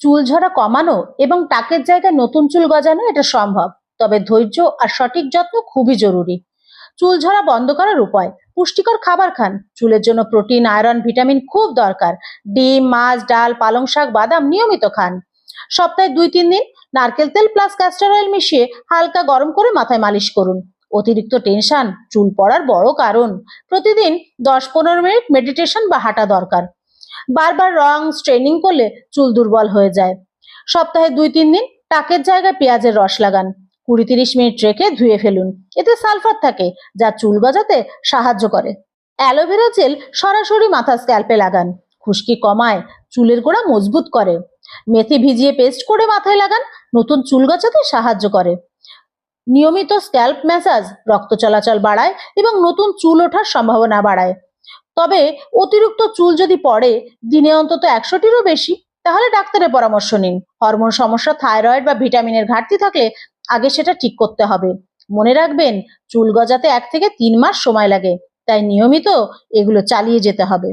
চুল ঝরা কমানো এবং টাকের জায়গায় নতুন চুল গজানো এটা সম্ভব, তবে ধৈর্য আর সঠিক যত্ন খুবই জরুরি। চুল ঝরা বন্ধ করার উপায়: পুষ্টিকর খাবার খান। চুলের জন্য প্রোটিন, আয়রন, ভিটামিন খুব দরকার। ডিম, মাছ, ডাল, পালং শাক, বাদাম নিয়মিত খান। সপ্তাহে 2-3 দিন নারকেল তেল প্লাস ক্যাস্টর অয়েল মিশিয়ে হালকা গরম করে মাথায় মালিশ করুন। অতিরিক্ত টেনশন চুল পড়ার বড় কারণ। প্রতিদিন 10-15 মিনিট মেডিটেশন বা হাঁটা দরকার। বারবার রং স্ট্রেনিং করলে চুল দুর্বল হয়ে যায়। সপ্তাহে 2-3 দিন টাকের জায়গায় পেঁয়াজের রস লাগান। 20-30 মিনিট রেখে ধুয়ে ফেলুন। এতে সালফার থাকে, যা চুল গজাতে সাহায্য করে। অ্যালোভেরা জেল সরাসরি মাথা স্ক্যাল্পে লাগান। খুশকি কমায়, চুলের গোড়া মজবুত করে। মেথি ভিজিয়ে পেস্ট করে মাথায় লাগান, নতুন চুল গজাতে সাহায্য করে। নিয়মিত স্ক্যাল্প ম্যাসাজ রক্ত চলাচল বাড়ায় এবং নতুন চুল ওঠার সম্ভাবনা বাড়ায়। তবে অতিরিক্ত চুল যদি পড়ে, দিনে অন্তত 100টিরও বেশি, তাহলে ডাক্তারের পরামর্শ নিন। হরমোন সমস্যা, থাইরয়েড বা ভিটামিনের ঘাটতি থাকলে আগে সেটা ঠিক করতে হবে। মনে রাখবেন, চুল গজাতে 1 থেকে 3 মাস সময় লাগে, তাই নিয়মিত এগুলো চালিয়ে যেতে হবে।